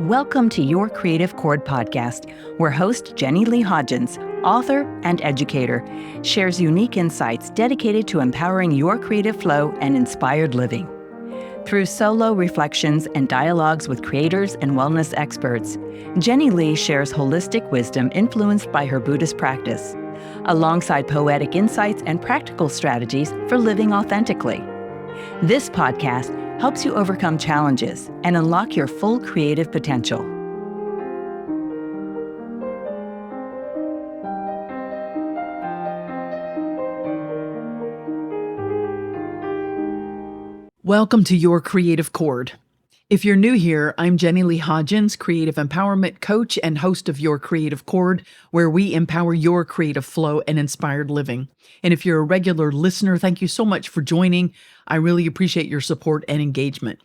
Welcome to Your Creative Chord podcast, where host Jenny Lee Hodgins, author and educator, shares unique insights dedicated to empowering your creative flow and inspired living. Through solo reflections and dialogues with creators and wellness experts, Jenny Lee shares holistic wisdom influenced by her Buddhist practice, alongside poetic insights and practical strategies for living authentically. This podcast helps you overcome challenges and unlock your full creative potential. Welcome to Your Creative Chord. If you're new here, I'm Jenny Lee Hodgins, creative empowerment coach and host of Your Creative Chord, where we empower your creative flow and inspired living. And if you're a regular listener, thank you so much for joining. I really appreciate your support and engagement.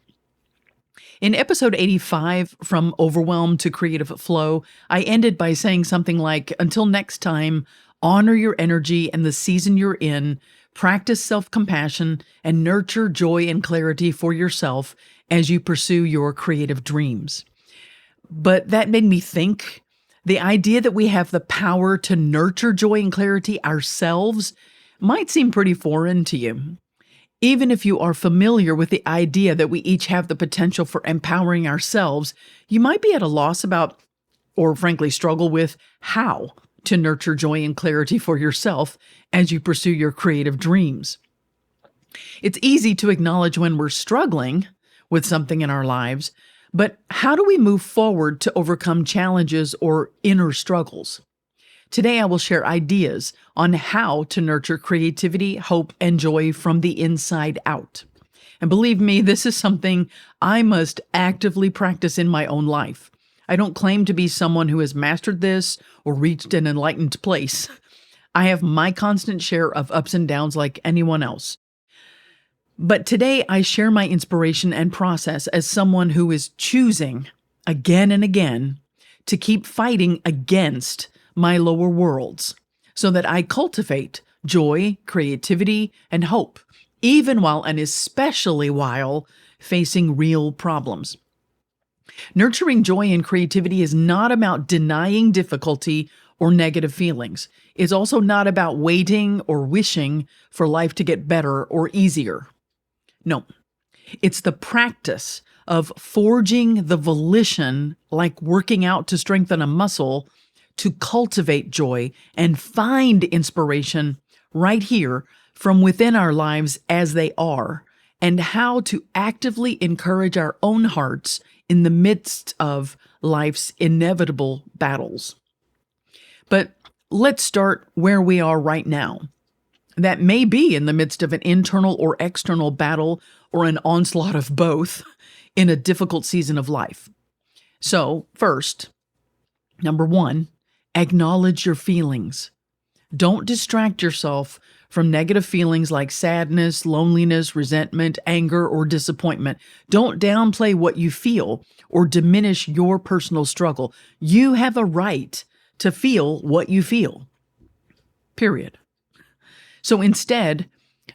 In episode 85, From Overwhelm to Creative Flow, I ended by saying something like, until next time, honor your energy and the season you're in, practice self-compassion, and nurture joy and clarity for yourself as you pursue your creative dreams. But that made me think, the idea that we have the power to nurture joy and clarity ourselves might seem pretty foreign to you. Even if you are familiar with the idea that we each have the potential for empowering ourselves, you might be at a loss about, or frankly struggle with, how to nurture joy and clarity for yourself as you pursue your creative dreams. It's easy to acknowledge when we're struggling with something in our lives, but how do we move forward to overcome challenges or inner struggles? Today, I will share ideas on how to nurture creativity, hope, and joy from the inside out. And believe me, this is something I must actively practice in my own life. I don't claim to be someone who has mastered this or reached an enlightened place. I have my constant share of ups and downs like anyone else. But today, I share my inspiration and process as someone who is choosing again and again to keep fighting against my lower worlds so that I cultivate joy, creativity, and hope, even while and especially while facing real problems. Nurturing joy and creativity is not about denying difficulty or negative feelings. It's also not about waiting or wishing for life to get better or easier. No, it's the practice of forging the volition, like working out to strengthen a muscle, to cultivate joy and find inspiration right here from within our lives as they are, and how to actively encourage our own hearts in the midst of life's inevitable battles. But let's start where we are right now. That may be in the midst of an internal or external battle or an onslaught of both in a difficult season of life. So first, number one, acknowledge your feelings. Don't distract yourself from negative feelings like sadness, loneliness, resentment, anger, or disappointment. Don't downplay what you feel or diminish your personal struggle. You have a right to feel what you feel. Period. So instead,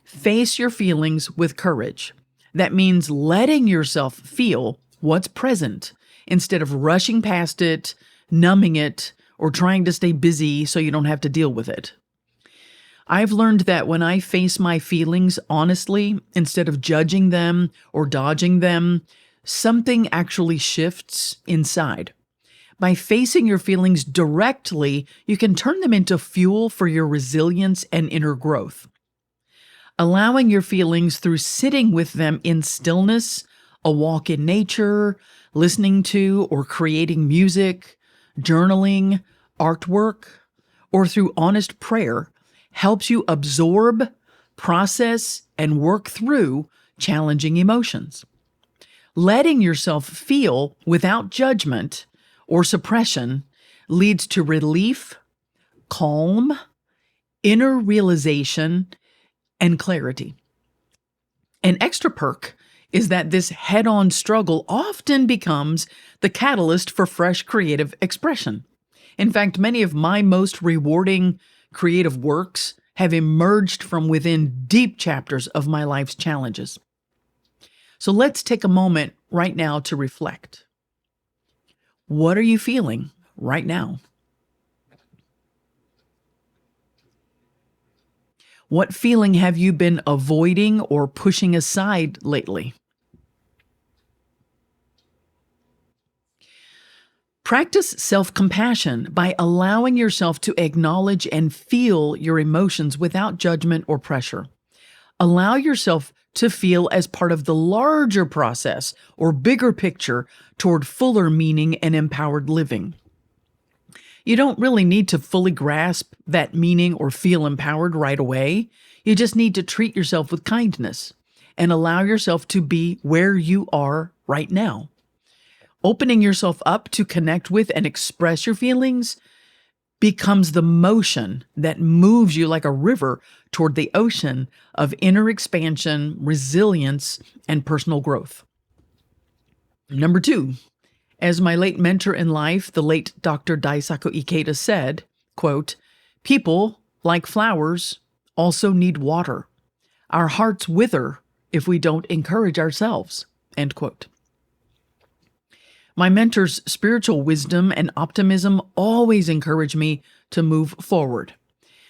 face your feelings with courage. That means letting yourself feel what's present instead of rushing past it, numbing it, or trying to stay busy so you don't have to deal with it. I've learned that when I face my feelings honestly, instead of judging them or dodging them, something actually shifts inside. By facing your feelings directly, you can turn them into fuel for your resilience and inner growth. Allowing your feelings through sitting with them in stillness, a walk in nature, listening to or creating music, journaling, artwork, or through honest prayer helps you absorb, process, and work through challenging emotions. Letting yourself feel without judgment or suppression leads to relief, calm, inner realization, and clarity. An extra perk is that this head-on struggle often becomes the catalyst for fresh creative expression. In fact, many of my most rewarding creative works have emerged from within deep chapters of my life's challenges. So let's take a moment right now to reflect. What are you feeling right now? What feeling have you been avoiding or pushing aside lately? Practice self-compassion by allowing yourself to acknowledge and feel your emotions without judgment or pressure. Allow yourself to feel as part of the larger process or bigger picture toward fuller meaning and empowered living. You don't really need to fully grasp that meaning or feel empowered right away. You just need to treat yourself with kindness and allow yourself to be where you are right now. Opening yourself up to connect with and express your feelings becomes the motion that moves you like a river toward the ocean of inner expansion, resilience, and personal growth. Number 2, as my late mentor in life, the late Dr. Daisaku Ikeda said, quote, "People, like flowers, also need water. Our hearts wither if we don't encourage ourselves." End quote. My mentor's spiritual wisdom and optimism always encourage me to move forward.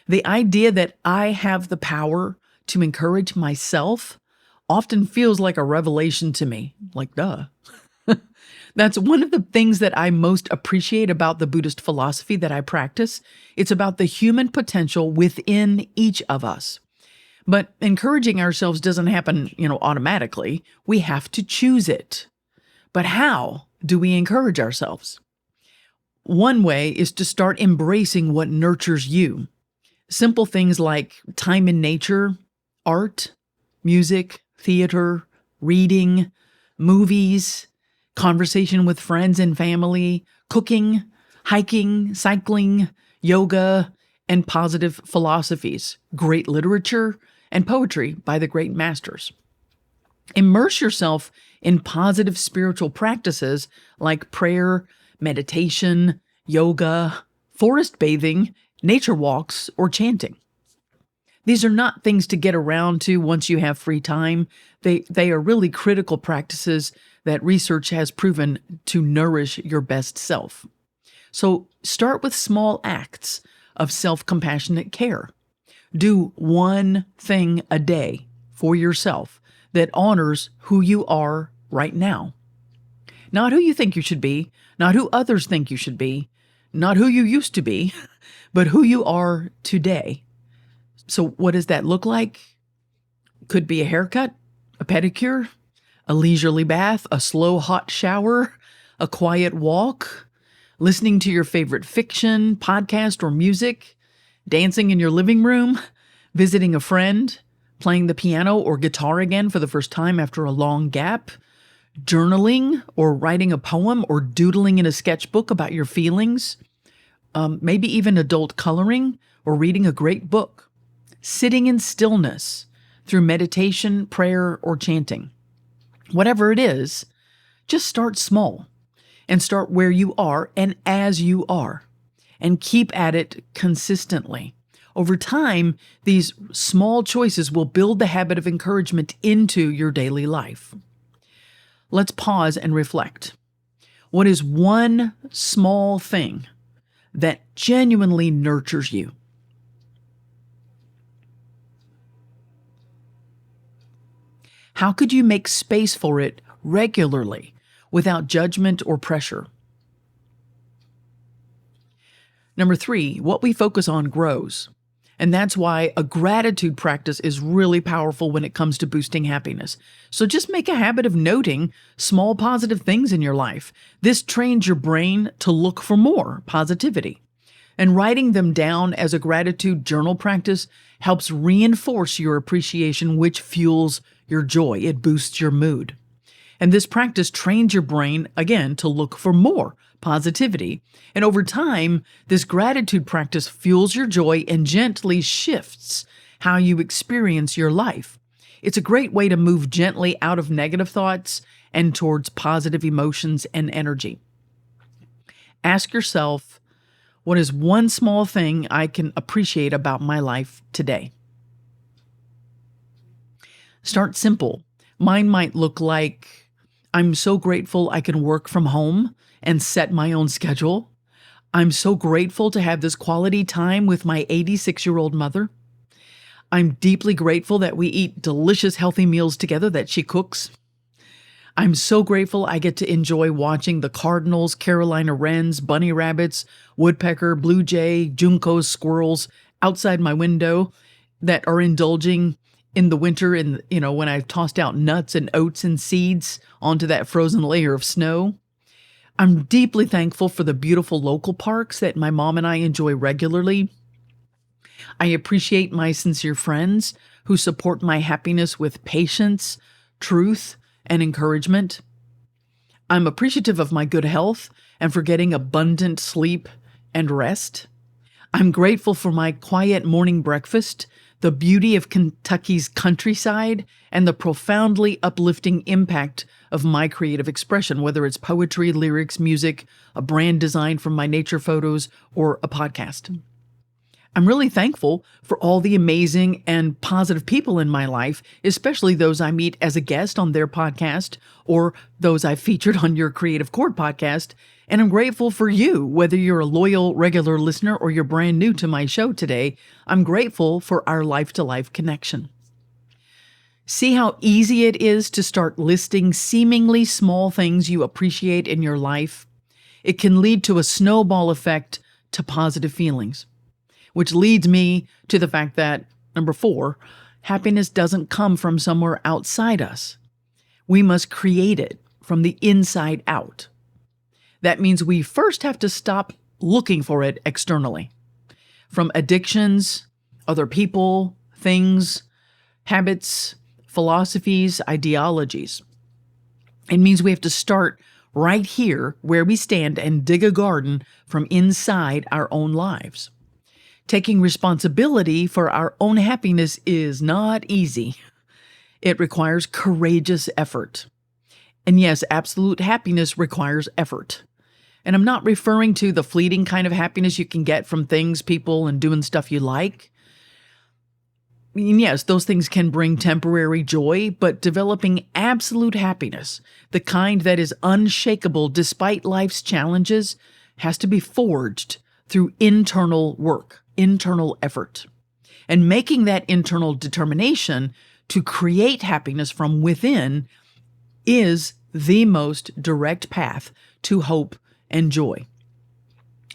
The idea that I have the power to encourage myself often feels like a revelation to me. Like, duh. That's one of the things that I most appreciate about the Buddhist philosophy that I practice. It's about the human potential within each of us. But encouraging ourselves doesn't happen, automatically. We have to choose it. But how do we encourage ourselves? One way is to start embracing what nurtures you. Simple things like time in nature, art, music, theater, reading, movies, conversation with friends and family, cooking, hiking, cycling, yoga, and positive philosophies, great literature, and poetry by the great masters. Immerse yourself in positive spiritual practices like prayer, meditation, yoga, forest bathing, nature walks, or chanting. These are not things to get around to once you have free time. They are really critical practices that research has proven to nourish your best self. So start with small acts of self-compassionate care. Do one thing a day for yourself that honors who you are right now. Not who you think you should be, not who others think you should be, not who you used to be, but who you are today. So what does that look like? Could be a haircut, a pedicure, a leisurely bath, a slow hot shower, a quiet walk, listening to your favorite fiction, podcast, or music, dancing in your living room, visiting a friend, playing the piano or guitar again for the first time after a long gap, journaling or writing a poem or doodling in a sketchbook about your feelings, maybe even adult coloring or reading a great book, sitting in stillness through meditation, prayer, or chanting. Whatever it is, just start small and start where you are and as you are, and keep at it consistently. Over time, these small choices will build the habit of encouragement into your daily life. Let's pause and reflect. What is one small thing that genuinely nurtures you? How could you make space for it regularly without judgment or pressure? Number 3, what we focus on grows. And that's why a gratitude practice is really powerful when it comes to boosting happiness. So just make a habit of noting small positive things in your life. This trains your brain to look for more positivity. And writing them down as a gratitude journal practice helps reinforce your appreciation, which fuels your joy. It boosts your mood. And this practice trains your brain, again, to look for more positivity. And over time, this gratitude practice fuels your joy and gently shifts how you experience your life. It's a great way to move gently out of negative thoughts and towards positive emotions and energy. Ask yourself, what is one small thing I can appreciate about my life today? Start simple. Mine might look like I'm so grateful I can work from home and set my own schedule. I'm so grateful to have this quality time with my 86-year-old mother. I'm deeply grateful that we eat delicious, healthy meals together that she cooks. I'm so grateful I get to enjoy watching the cardinals, Carolina wrens, bunny rabbits, woodpecker, blue jay, juncos, squirrels outside my window that are indulging in the winter when I've tossed out nuts and oats and seeds onto that frozen layer of snow. I'm deeply thankful for the beautiful local parks that my mom and I enjoy regularly. I appreciate my sincere friends who support my happiness with patience, truth, and encouragement. I'm appreciative of my good health and for getting abundant sleep and rest. I'm grateful for my quiet morning breakfast, the beauty of Kentucky's countryside, and the profoundly uplifting impact of my creative expression, whether it's poetry, lyrics, music, a brand design from my nature photos, or a podcast. I'm really thankful for all the amazing and positive people in my life, especially those I meet as a guest on their podcast or those I've featured on your Creative Chord podcast. And I'm grateful for you, whether you're a loyal, regular listener or you're brand new to my show today. I'm grateful for our life-to-life connection. See how easy it is to start listing seemingly small things you appreciate in your life? It can lead to a snowball effect to positive feelings. Which leads me to the fact that, number 4, happiness doesn't come from somewhere outside us. We must create it from the inside out. That means we first have to stop looking for it externally. From addictions, other people, things, habits, philosophies, ideologies. It means we have to start right here where we stand and dig a garden from inside our own lives. Taking responsibility for our own happiness is not easy. It requires courageous effort. And yes, absolute happiness requires effort. And I'm not referring to the fleeting kind of happiness you can get from things, people, and doing stuff you like. I mean, yes, those things can bring temporary joy, but developing absolute happiness, the kind that is unshakable despite life's challenges, has to be forged through internal work, internal effort. And making that internal determination to create happiness from within is the most direct path to hope and joy.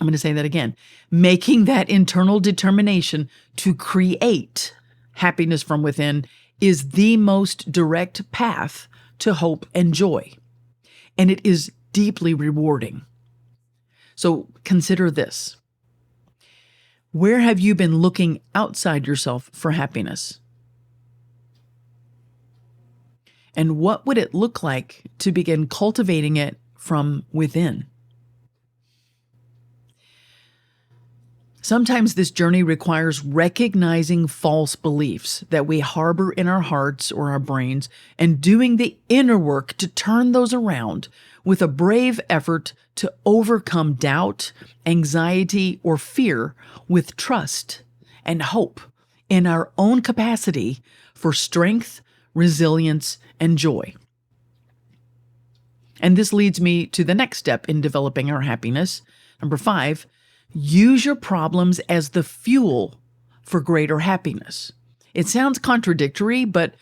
I'm going to say that again. Making that internal determination to create happiness from within is the most direct path to hope and joy. And it is deeply rewarding. So consider this. Where have you been looking outside yourself for happiness? And what would it look like to begin cultivating it from within? Sometimes this journey requires recognizing false beliefs that we harbor in our hearts or our brains and doing the inner work to turn those around with a brave effort to overcome doubt, anxiety, or fear with trust and hope in our own capacity for strength, resilience, and joy. And this leads me to the next step in developing our happiness. Number 5, use your problems as the fuel for greater happiness. It sounds contradictory, but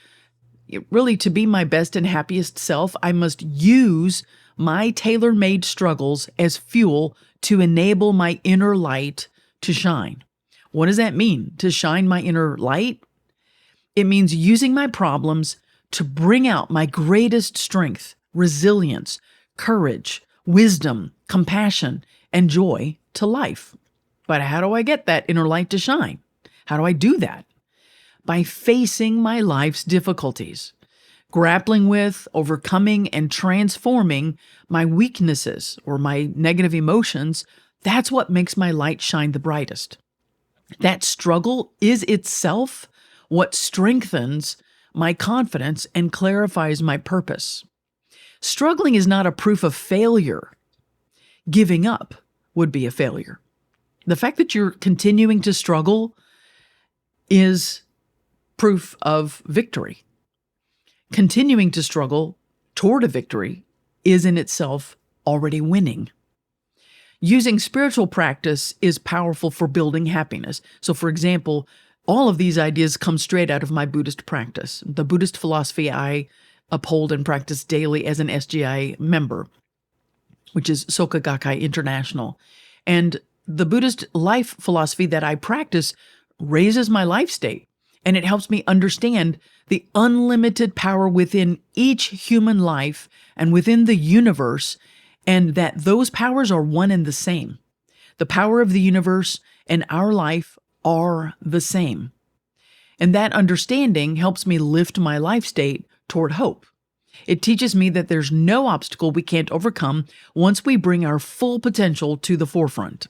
really, to be my best and happiest self, I must use my tailor-made struggles as fuel to enable my inner light to shine. What does that mean, to shine my inner light? It means using my problems to bring out my greatest strength, resilience, courage, wisdom, compassion, and joy to life. But how do I get that inner light to shine? How do I do that? By facing my life's difficulties, grappling with, overcoming, and transforming my weaknesses or my negative emotions. That's what makes my light shine the brightest. That struggle is itself what strengthens my confidence and clarifies my purpose. Struggling is not a proof of failure. Giving up would be a failure. The fact that you're continuing to struggle is proof of victory. Continuing to struggle toward a victory is in itself already winning. Using spiritual practice is powerful for building happiness. So, for example, all of these ideas come straight out of my Buddhist practice. The Buddhist philosophy I uphold and practice daily as an SGI member, which is Soka Gakkai International. And the Buddhist life philosophy that I practice raises my life state, and it helps me understand the unlimited power within each human life and within the universe, and that those powers are one and the same. The power of the universe and our life are the same. And that understanding helps me lift my life state toward hope. It teaches me that there's no obstacle we can't overcome once we bring our full potential to the forefront.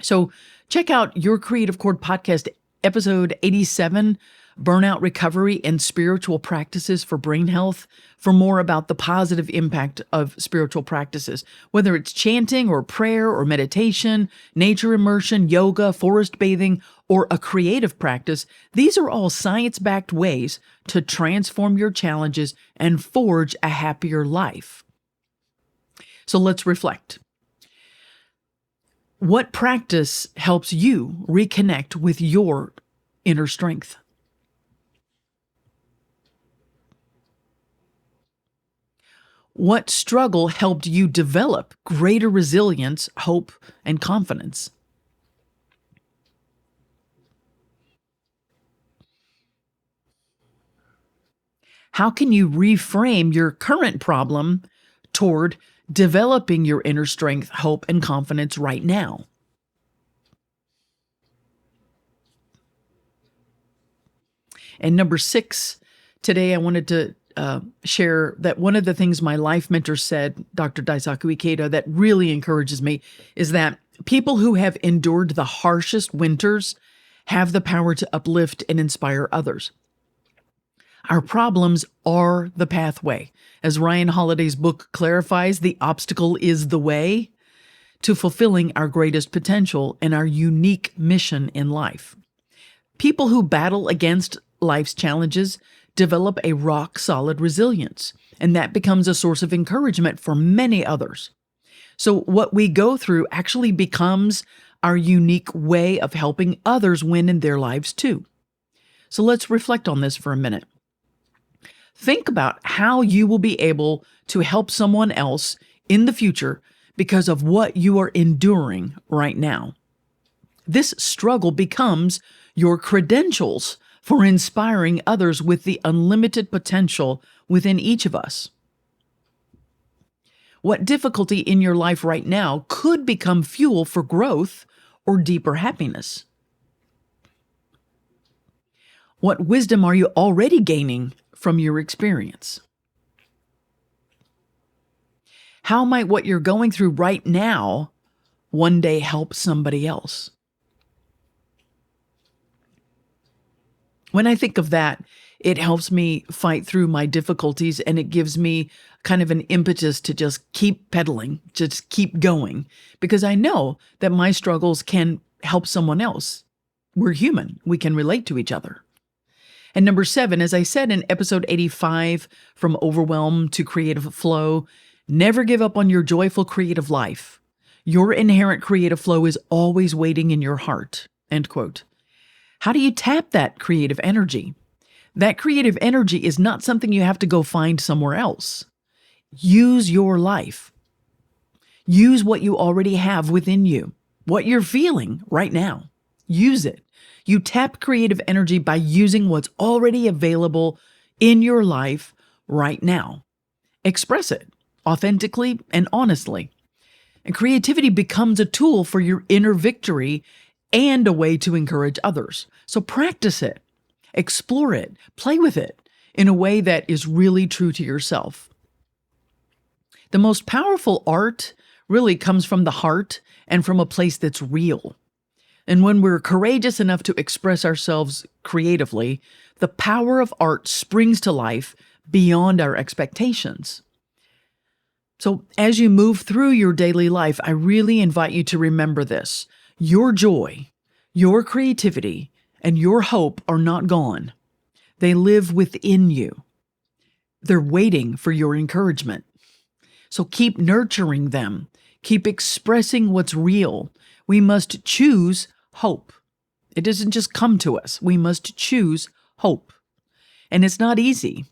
So check out Your Creative Chord podcast, episode 87, Burnout Recovery and Spiritual Practices for Brain Health, for more about the positive impact of spiritual practices. Whether it's chanting or prayer or meditation, nature immersion, yoga, forest bathing, or a creative practice, these are all science-backed ways to transform your challenges and forge a happier life. So let's reflect. What practice helps you reconnect with your inner strength? What struggle helped you develop greater resilience, hope, and confidence? How can you reframe your current problem toward developing your inner strength, hope, and confidence right now? And number 6, today I wanted to share that one of the things my life mentor said, Dr. Daisaku Ikeda, that really encourages me is that people who have endured the harshest winters have the power to uplift and inspire others. Our problems are the pathway. As Ryan Holiday's book clarifies, the obstacle is the way to fulfilling our greatest potential and our unique mission in life. People who battle against life's challenges develop a rock-solid resilience, and that becomes a source of encouragement for many others. So what we go through actually becomes our unique way of helping others win in their lives too. So let's reflect on this for a minute. Think about how you will be able to help someone else in the future because of what you are enduring right now. This struggle becomes your credentials for inspiring others with the unlimited potential within each of us. What difficulty in your life right now could become fuel for growth or deeper happiness? What wisdom are you already gaining from your experience? How might what you're going through right now one day help somebody else? When I think of that, it helps me fight through my difficulties, and it gives me kind of an impetus to just keep pedaling, just keep going, because I know that my struggles can help someone else. We're human. We can relate to each other. And number 7, as I said in episode 85, From Overwhelm to Creative Flow, never give up on your joyful creative life. Your inherent creative flow is always waiting in your heart. End quote. How do you tap that creative energy? That creative energy is not something you have to go find somewhere else. Use your life. Use what you already have within you, what you're feeling right now. Use it. You tap creative energy by using what's already available in your life right now. Express it authentically and honestly. And creativity becomes a tool for your inner victory and a way to encourage others. So practice it, explore it, play with it in a way that is really true to yourself. The most powerful art really comes from the heart and from a place that's real. And when we're courageous enough to express ourselves creatively, the power of art springs to life beyond our expectations. So as you move through your daily life, I really invite you to remember this. Your joy, your creativity, and your hope are not gone. They live within you. They're waiting for your encouragement. So keep nurturing them. Keep expressing what's real. We must choose hope. It doesn't just come to us. We must choose hope. And it's not easy.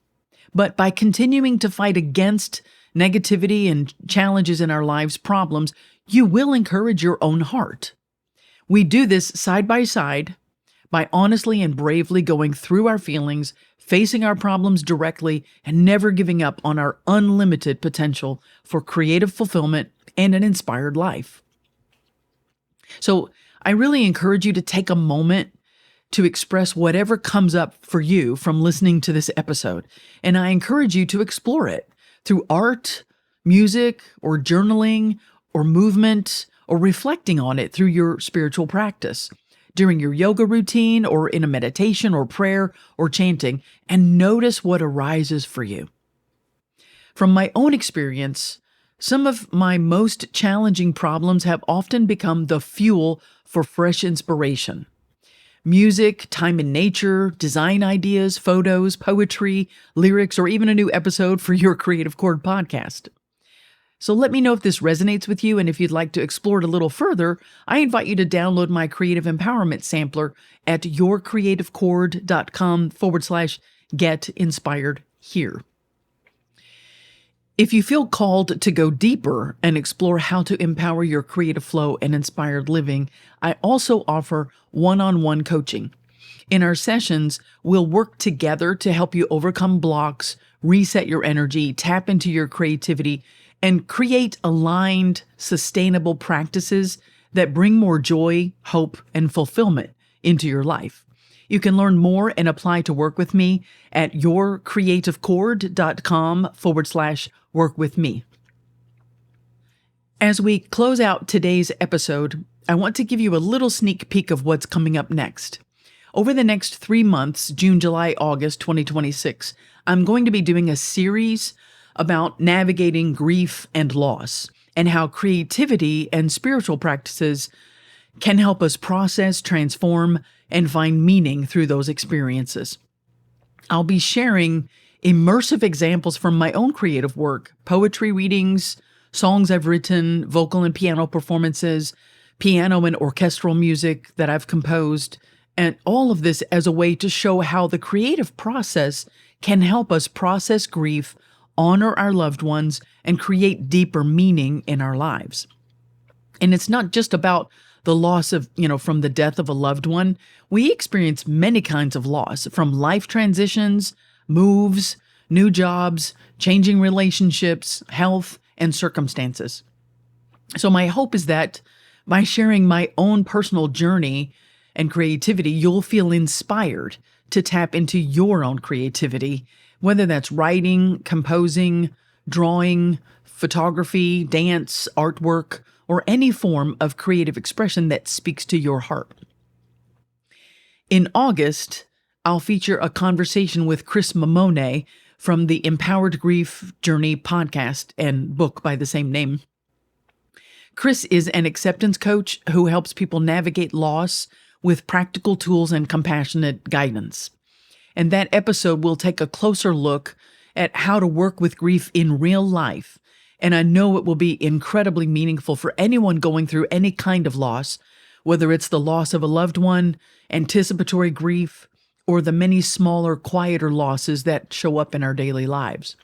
But by continuing to fight against negativity and challenges in our lives, problems, you will encourage your own heart. We do this side by side by honestly and bravely going through our feelings, facing our problems directly, and never giving up on our unlimited potential for creative fulfillment and an inspired life. So I really encourage you to take a moment to express whatever comes up for you from listening to this episode. And I encourage you to explore it through art, music, or journaling, or movement, or reflecting on it through your spiritual practice, during your yoga routine, or in a meditation, or prayer, or chanting, and notice what arises for you. From my own experience, some of my most challenging problems have often become the fuel for fresh inspiration. Music, time in nature, design ideas, photos, poetry, lyrics, or even a new episode for your Creative Chord podcast. So let me know if this resonates with you, and if you'd like to explore it a little further, I invite you to download my Creative Empowerment Sampler at yourcreativechord.com/get inspired here. If you feel called to go deeper and explore how to empower your creative flow and inspired living, I also offer one-on-one coaching. In our sessions, we'll work together to help you overcome blocks, reset your energy, tap into your creativity, and create aligned, sustainable practices that bring more joy, hope, and fulfillment into your life. You can learn more and apply to work with me at yourcreativechord.com/work with me. As we close out today's episode, I want to give you a little sneak peek of what's coming up next. Over the next 3 months, June, July, August 2026, I'm going to be doing a series about navigating grief and loss, and how creativity and spiritual practices can help us process, transform, and find meaning through those experiences. I'll be sharing immersive examples from my own creative work, poetry readings, songs I've written, vocal and piano performances, piano and orchestral music that I've composed, and all of this as a way to show how the creative process can help us process grief, honor our loved ones, and create deeper meaning in our lives. And it's not just about the loss of, from the death of a loved one. We experience many kinds of loss, from life transitions, moves, new jobs, changing relationships, health, and circumstances. So my hope is that by sharing my own personal journey and creativity, you'll feel inspired to tap into your own creativity, whether that's writing, composing, drawing, photography, dance, artwork, or any form of creative expression that speaks to your heart. In August, I'll feature a conversation with Chris Mamone from the Empowered Grief Journey podcast and book by the same name. Chris is an acceptance coach who helps people navigate loss with practical tools and compassionate guidance. And that episode will take a closer look at how to work with grief in real life. And I know it will be incredibly meaningful for anyone going through any kind of loss, whether it's the loss of a loved one, anticipatory grief, or the many smaller, quieter losses that show up in our daily lives.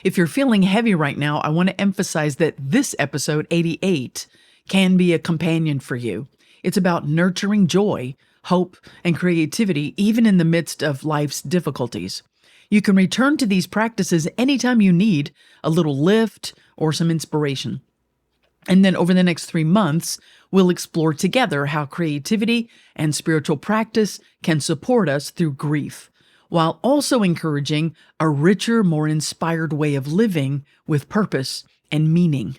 If you're feeling heavy right now, I want to emphasize that this episode 88 can be a companion for you. It's about nurturing joy, hope, and creativity, even in the midst of life's difficulties. You can return to these practices anytime you need a little lift or some inspiration. And then over the next 3 months, we'll explore together how creativity and spiritual practice can support us through grief, while also encouraging a richer, more inspired way of living with purpose and meaning.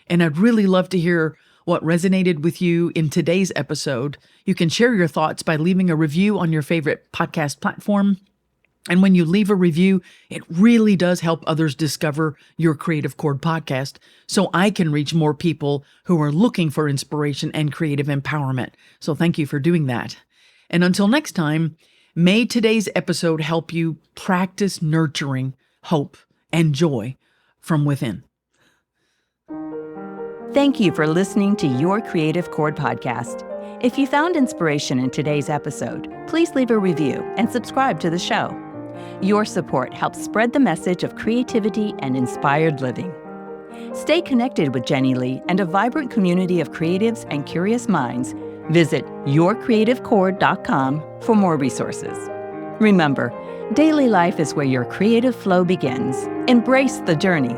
And I'd really love to hear what resonated with you in today's episode. You can share your thoughts by leaving a review on your favorite podcast platform. And when you leave a review, it really does help others discover your Creative Chord podcast, so I can reach more people who are looking for inspiration and creative empowerment. So thank you for doing that. And until next time, May today's episode help you practice nurturing hope and joy from within. Thank you for listening to Your Creative Chord podcast. If you found inspiration in today's episode, please leave a review and subscribe to the show. Your support helps spread the message of creativity and inspired living. Stay connected with Jenny Lee and a vibrant community of creatives and curious minds. Visit yourcreativechord.com for more resources. Remember, daily life is where your creative flow begins. Embrace the journey.